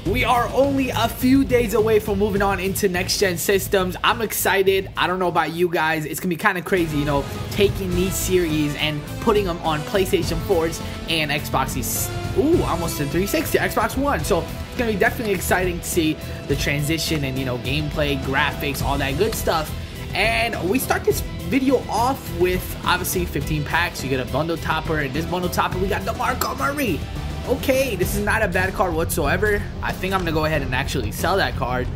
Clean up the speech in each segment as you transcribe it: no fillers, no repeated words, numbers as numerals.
We are only a few days away from moving on into next-gen systems. I'm excited. I don't know about you guys. It's going to be kind of crazy, you know, taking these series and putting them on PlayStation 4s and Xboxes. Ooh, almost to 360, Xbox One. So it's going to be definitely exciting to see the transition and, you know, gameplay, graphics, all that good stuff. And we start this video off with, obviously, 15 packs. You get a bundle topper. And this bundle topper, we got DeMarco Murray. Okay, this is not a bad card whatsoever. I think I'm gonna go ahead and actually sell that card.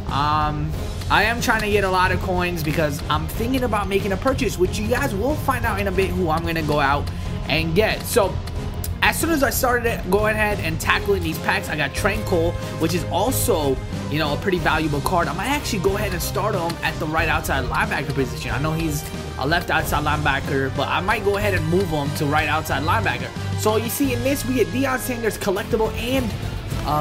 I am trying to get a lot of coins because I'm thinking about making a purchase, which you guys will find out in a bit who I'm gonna go out and get. So as soon as I started going ahead and tackling these packs, I got Tranquil, which is also, you know, a pretty valuable card. I might actually go ahead and start him at the right outside linebacker position. I know he's a left outside linebacker, but I might go ahead and move him to right outside linebacker. So you see in this, we get Deion Sanders collectible and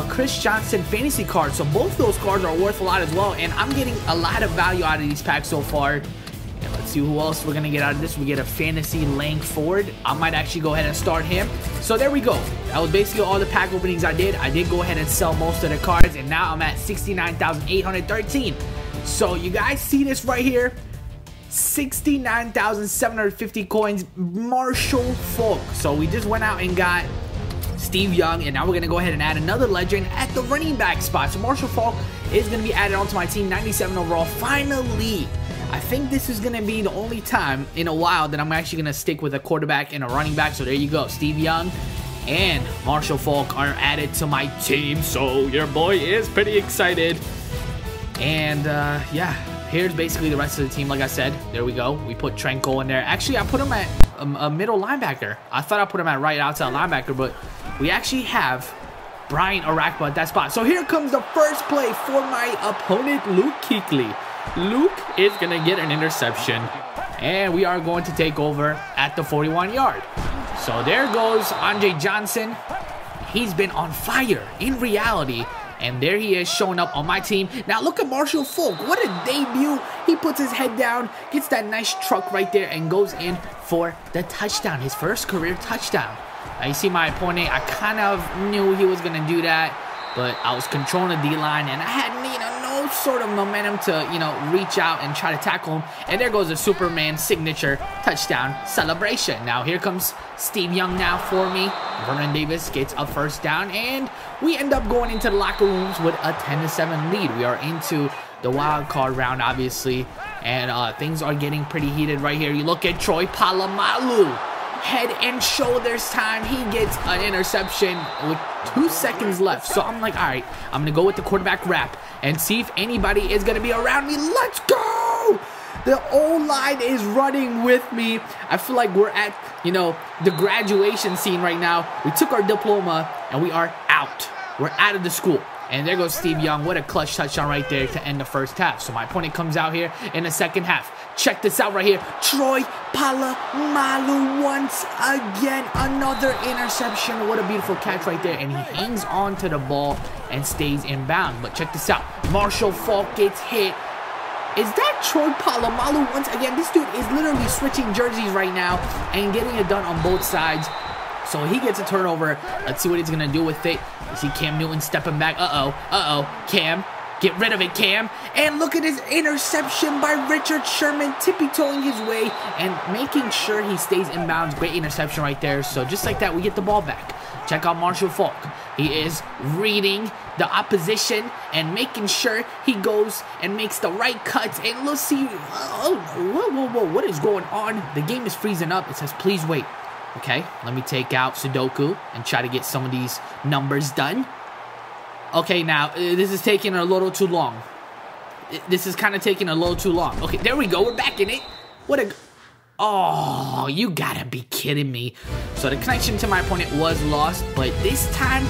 Chris Johnson fantasy cards. So both those cards are worth a lot as well, and I'm getting a lot of value out of these packs so far. And let's see who else we're going to get out of this. We get a fantasy Langford. I might actually go ahead and start him. So there we go. That was basically all the pack openings I did. I did go ahead and sell most of the cards, and now I'm at 69,813. So you guys see this right here? 69,750 coins, Marshall Faulk. So we just went out and got Steve Young, and now we're going to go ahead and add another legend at the running back spot. So Marshall Faulk is going to be added onto my team, 97 overall. Finally, I think this is going to be the only time in a while that I'm actually going to stick with a quarterback and a running back. So there you go. Steve Young and Marshall Faulk are added to my team. So your boy is pretty excited. And yeah. Here's basically the rest of the team. Like I said, there we go. We put Tranquil in there. Actually, I put him at a middle linebacker. I thought I put him at right outside linebacker, but we actually have Brian Arakpa at that spot. So here comes the first play for my opponent, Luke Kuechly. Luke is going to get an interception, and we are going to take over at the 41-yard. So there goes Andre Johnson. He's been on fire in reality. And there he is showing up on my team. Now look at Marshall Faulk. What a debut. He puts his head down, gets that nice truck right there, and goes in for the touchdown. His first career touchdown. Now you see my opponent. I kind of knew he was going to do that, but I was controlling the D-line, and I had, you know, no sort of momentum to, you know, reach out and try to tackle him. And there goes the Superman signature touchdown celebration. Now here comes Steve Young now for me. Vernon Davis gets a first down, and we end up going into the locker rooms with a 10-7 lead. We are into the wild card round, obviously, and things are getting pretty heated right here. You look at Troy Polamalu. Head and shoulders time. He gets an interception with 2 seconds left. So I'm like, all right, I'm going to go with the quarterback wrap and see if anybody is going to be around me. Let's go! The O-line is running with me. I feel like we're at, you know, the graduation scene right now. We took our diploma and we are out. We're out of the school. And there goes Steve Young. What a clutch touchdown right there to end the first half. So my opponent comes out here in the second half. Check this out right here. Troy Polamalu once again. Another interception. What a beautiful catch right there. And he hangs on to the ball and stays in bounds. But check this out. Marshall Faulk gets hit. Is that Troy Polamalu once again? This dude is literally switching jerseys right now and getting it done on both sides. So he gets a turnover. Let's see what he's going to do with it. You see Cam Newton stepping back. Cam. Get rid of it, Cam. And look at his interception by Richard Sherman, tippy-toeing his way and making sure he stays in bounds. Great interception right there. So just like that, we get the ball back. Check out Marshall Faulk. He is reading the opposition and making sure he goes and makes the right cuts. And let's see. Whoa, what is going on? The game is freezing up. It says, please wait. Okay, let me take out Sudoku and try to get some of these numbers done. Okay, now, this is taking a little too long. This is kind of taking a little too long. Okay, there we go. We're back in it. What a... Oh, you gotta be kidding me. So the connection to my opponent was lost, but this time,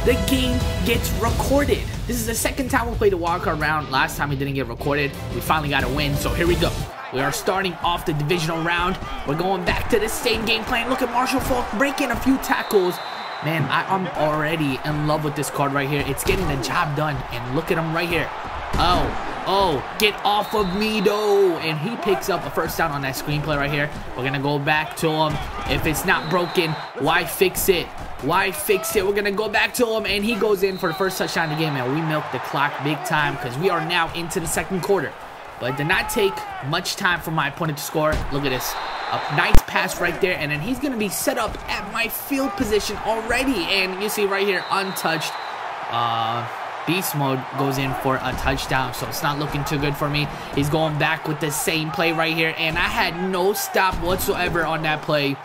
the game gets recorded. This is the second time we played the wildcard round. Last time it didn't get recorded. We finally got a win, so here we go. We are starting off the divisional round. We're going back to the same game plan. Look at Marshall Faulk breaking a few tackles. Man, I'm already in love with this card right here. It's getting the job done. And look at him right here. Oh, get off of me, though. And he picks up a first down on that screenplay right here. We're going to go back to him. If it's not broken, why fix it? Why fix it? We're going to go back to him, and he goes in for the first touchdown of the game, and we milked the clock big time because we are now into the second quarter. But it did not take much time for my opponent to score. Look at this. A nice pass right there, and then he's going to be set up at my field position already. And you see right here, untouched. Beast mode goes in for a touchdown, so it's not looking too good for me. He's going back with the same play right here, and I had no stop whatsoever on that play.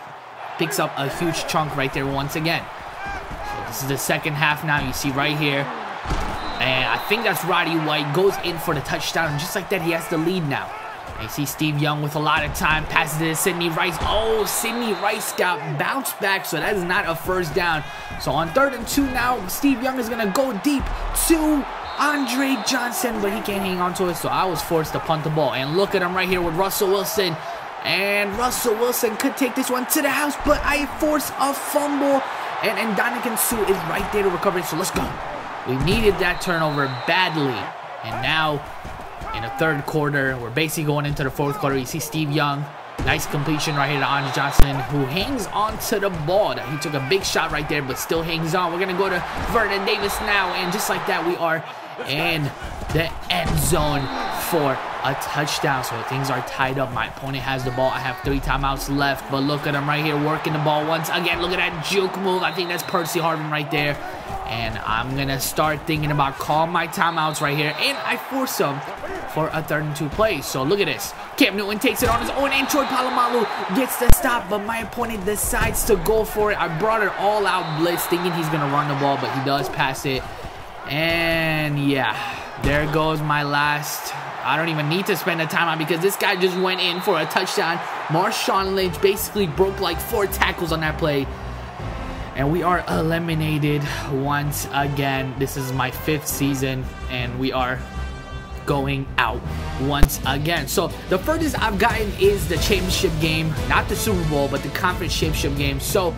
Picks up a huge chunk right there once again. So this is the second half now. You see right here, and I think that's Roddy White goes in for the touchdown, and just like that, he has the lead now. And you see Steve Young with a lot of time, passes it to Sidney Rice. Oh, Sidney Rice got bounced back, so that is not a first down. So on 3rd and 2 now, Steve Young is going to go deep to Andre Johnson, but he can't hang on to it, so I was forced to punt the ball. And look at him right here with Russell Wilson. And Russell Wilson could take this one to the house, but I force a fumble. And Ndamukong Suh is right there to recover it, so let's go. We needed that turnover badly. And now, in the third quarter, we're basically going into the fourth quarter. You see Steve Young. Nice completion right here to Andre Johnson, who hangs on to the ball. He took a big shot right there, but still hangs on. We're going to go to Vernon Davis now, and just like that, we are in the end zone for a touchdown. So things are tied up. My opponent has the ball. I have 3 timeouts left, but look at him right here working the ball once again. Look at that juke move. I think that's Percy Harvin right there. And I'm going to start thinking about calling my timeouts right here. And I force him for a 3rd and 2 play. So look at this. Cam Newton takes it on his own, and Troy Polamalu gets the stop, but my opponent decides to go for it. I brought it all out blitz, thinking he's going to run the ball, but he does pass it. And yeah, there goes my last. I don't even need to spend a timeout because this guy just went in for a touchdown. Marshawn Lynch basically broke like 4 tackles on that play. And we are eliminated once again. This is my 5th season, and we are going out once again. So the furthest I've gotten is the championship game, not the Super Bowl, but the conference championship game. So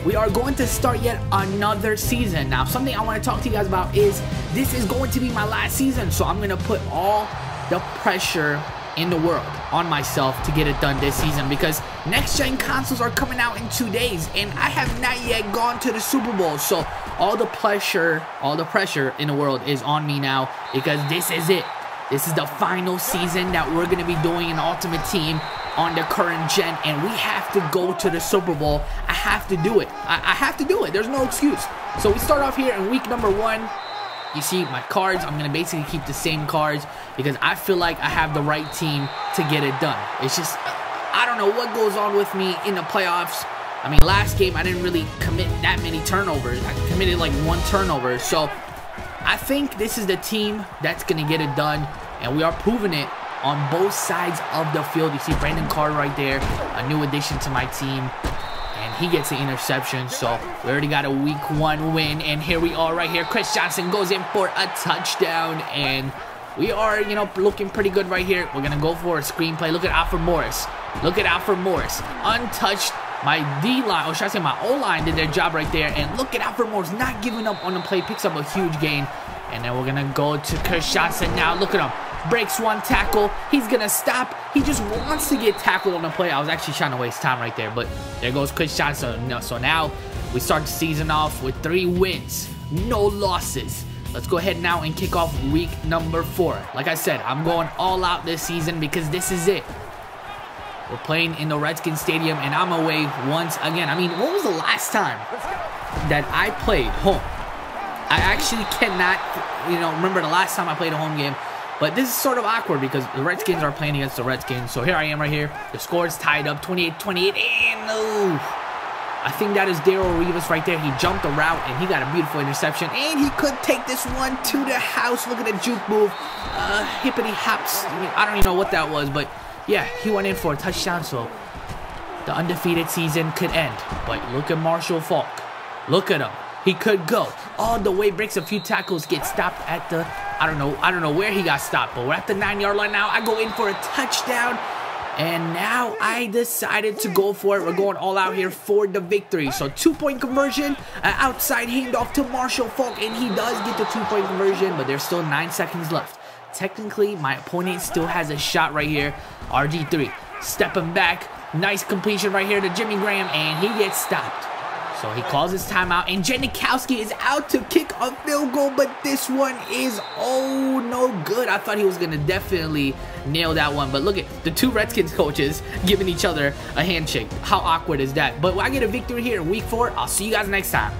we are going to start yet another season. Now, something I want to talk to you guys about is this is going to be my last season. So I'm going to put all the pressure in the world on myself to get it done this season, because next gen consoles are coming out in 2 days, and I have not yet gone to the Super Bowl. So all the pressure in the world is on me now, because this is it. This is the final season that we're going to be doing an Ultimate Team on the current gen, and we have to go to the Super Bowl. I have to do it. I have to do it. There's no excuse. So we start off here in week number 1. You see my cards. I'm going to basically keep the same cards because I feel like I have the right team to get it done. It's just, I don't know what goes on with me in the playoffs. I mean, last game, I didn't really commit that many turnovers. I committed like 1 turnover. So I think this is the team that's going to get it done, and we are proving it on both sides of the field. You see Brandon Carter right there, a new addition to my team. And he gets an interception, so we already got a week 1 win. And here we are right here. Chris Johnson goes in for a touchdown, and we are, you know, looking pretty good right here. We're going to go for a screenplay. Look at Alfred Morris. Look at Alfred Morris. Untouched. My D-line, or should I say my O-line, did their job right there. And look at Alfred Morris not giving up on the play. Picks up a huge gain. And then we're going to go to Chris Johnson now. Look at him. Breaks 1 tackle. He's going to stop. He just wants to get tackled on the play. I was actually trying to waste time right there, but there goes Chris Johnson. No, so now we start the season off with 3 wins, no losses. Let's go ahead now and kick off week number 4. Like I said, I'm going all out this season because this is it. We're playing in the Redskins Stadium, and I'm away once again. I mean, when was the last time that I played home? I actually cannot, remember the last time I played a home game. But this is sort of awkward because the Redskins are playing against the Redskins. So here I am right here. The score is tied up 28-28. And I think that is Darrell Revis right there. He jumped the route and he got a beautiful interception. And he could take this one to the house. Look at the juke move. Hippity hops. I don't even know what that was. But yeah, he went in for a touchdown. So the undefeated season could end. But look at Marshall Faulk. Look at him. He could go all the way, breaks a few tackles, gets stopped at the, I don't know where he got stopped, but we're at the 9-yard line now. I go in for a touchdown, and now I decided to go for it. We're going all out here for the victory. So 2-point conversion, outside handoff to Marshall Faulk, and he does get the 2-point conversion, but there's still 9 seconds left. Technically, my opponent still has a shot right here. RG3 stepping back, nice completion right here to Jimmy Graham, and he gets stopped. So he calls his timeout, and Janikowski is out to kick a field goal, but this one is, oh, no good. I thought he was going to definitely nail that one, but look at the two Redskins coaches giving each other a handshake. How awkward is that? But I get a victory here in week 4. I'll see you guys next time.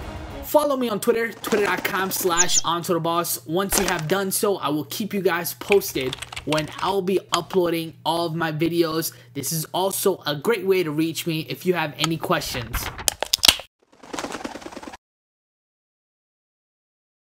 Follow me on Twitter, twitter.com/AntoDaBoss. Once you have done so, I will keep you guys posted when I'll be uploading all of my videos. This is also a great way to reach me if you have any questions.